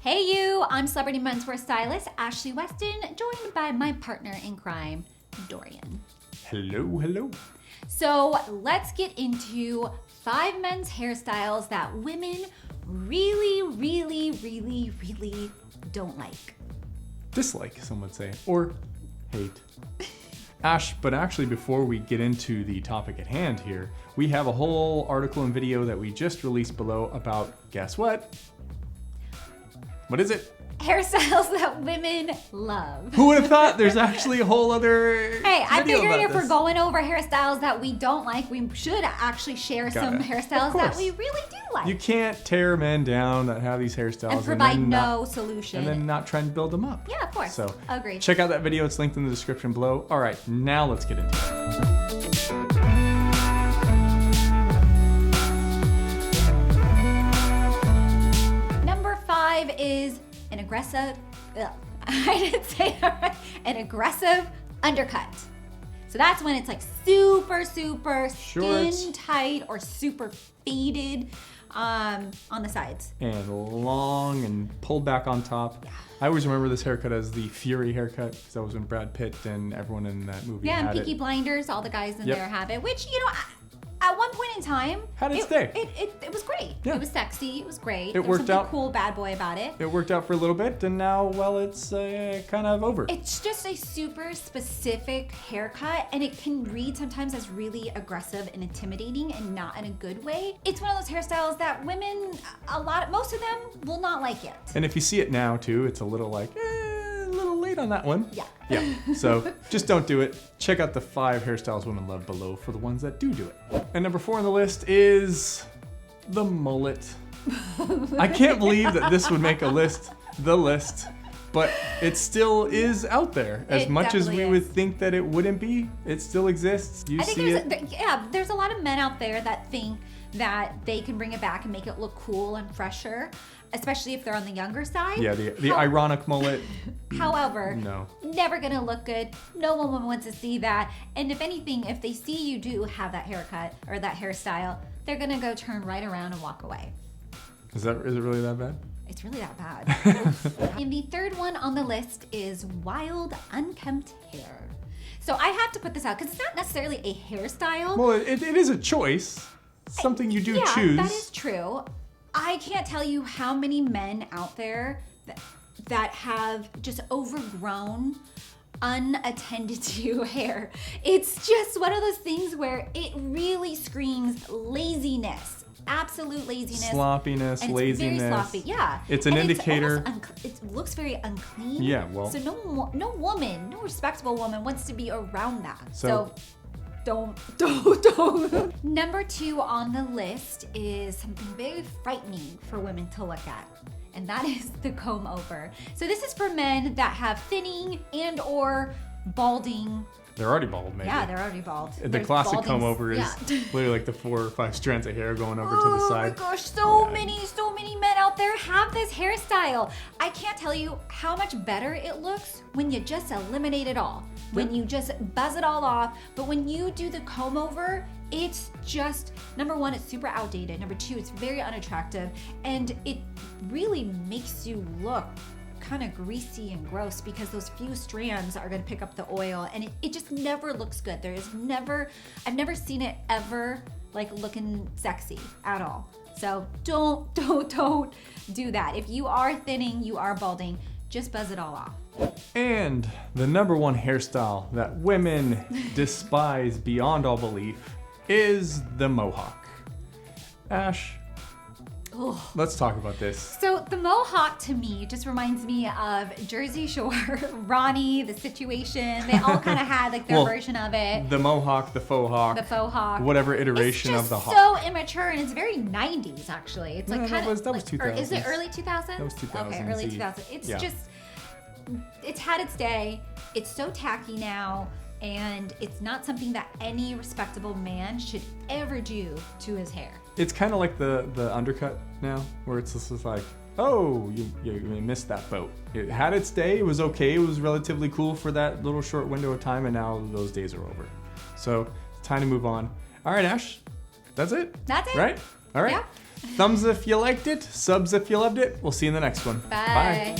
Hey you, I'm celebrity menswear stylist Ashley Weston, joined by my partner in crime, Dorian. Hello, hello. So let's get into 5 men's hairstyles that women really don't like. Dislike, some would say, or hate. Ash, but actually before we get into the topic at hand here, we have a whole article and video that we just released below about, guess what? What is it? Hairstyles that women love. Who would have thought there's actually a whole other Hey, I video figured about if this. we're going over hairstyles that we don't like, we should actually share some hairstyles that we really do like. You can't tear men down that have these hairstyles and provide then no solution. And then not try and build them up. Yeah, of course. So agreed. Check out that video. It's linked in the description below. All right, now let's get into it. Number 5 is an aggressive, I didn't say that right, an aggressive undercut. So that's when it's like super skin tight or super faded on the sides. And long and pulled back on top. Yeah. I always remember this haircut as the Fury haircut because that was when Brad Pitt and everyone in that movie had and Peaky Blinders, all the guys in there have it, which, you know, at one point in time, had its day. It was great. Yeah. It was sexy. It was great. It worked out. Cool bad boy about it. It worked out for a little bit, and now, well, it's kind of over. It's just a super specific haircut, and it can read sometimes as really aggressive and intimidating, and not in a good way. It's one of those hairstyles that women, most of them will not like it. And if you see it now too, it's a little like, a little late on that one. Yeah. Yeah. So just don't do it. Check out the 5 hairstyles women love below for the ones that do it. And number 4 on the list is the mullet. I can't believe that this would make the list, but it still is out there. As much as we would think that it wouldn't be, it still exists. You see it. There's a lot of men out there that think that they can bring it back and make it look cool and fresher, especially if they're on the younger side. Yeah, the ironic mullet. However, no, never gonna look good. No woman wants to see that. And if anything, if they see you do have that haircut or that hairstyle, they're gonna go turn right around and walk away. Is it really that bad? It's really that bad. And the 3rd one on the list is wild unkempt hair. So I have to put this out because it's not necessarily a hairstyle. Well, it is a choice. Something you do choose. Yeah, that is true. I can't tell you how many men out there that have just overgrown, unattended to hair. It's just one of those things where it really screams laziness. Absolute laziness. Sloppiness, and it's laziness. Very sloppy, yeah. It's an indicator. It looks very unclean. Yeah, well. So no woman, no respectable woman wants to be around that. So don't. Number 2 on the list is something very frightening for women to look at, and that is the comb over. So this is for men that have thinning and or balding. They're already bald, maybe. Yeah, they're already bald. The classic comb over is literally like the 4 or 5 strands of hair going over to the side. Oh my gosh, so many men out there have this hairstyle. I can't tell you how much better it looks when you just eliminate it all. When you just buzz it all off. But when you do the comb over, it's just, number 1, it's super outdated. Number 2, it's very unattractive. And it really makes you look kind of greasy and gross because those few strands are going to pick up the oil, and it just never looks good. I've never seen it ever like looking sexy at all. So don't do that. If you are thinning, you are balding, just buzz it all off. And the number 1 hairstyle that women despise beyond all belief is the Mohawk. Ash, let's talk about this. So the Mohawk to me just reminds me of Jersey Shore, Ronnie, The Situation. They all kind of had like their version of it. The Mohawk, the faux hawk. Whatever iteration of the hawk. It's so immature, and it's very 90s actually. It's like that was 2000s. Or is it early 2000s? That was 2000s. Okay, early 2000s. It's just, it's had its day. It's so tacky now. And it's not something that any respectable man should ever do to his hair. It's kind of like the undercut now, where it's just like, oh, you missed that boat. It had its day, it was okay, it was relatively cool for that little short window of time, and now those days are over. So it's time to move on. All right, Ash, that's it? That's it. Right? All right. Yeah. Thumbs if you liked it, subs if you loved it. We'll see you in the next one. Bye.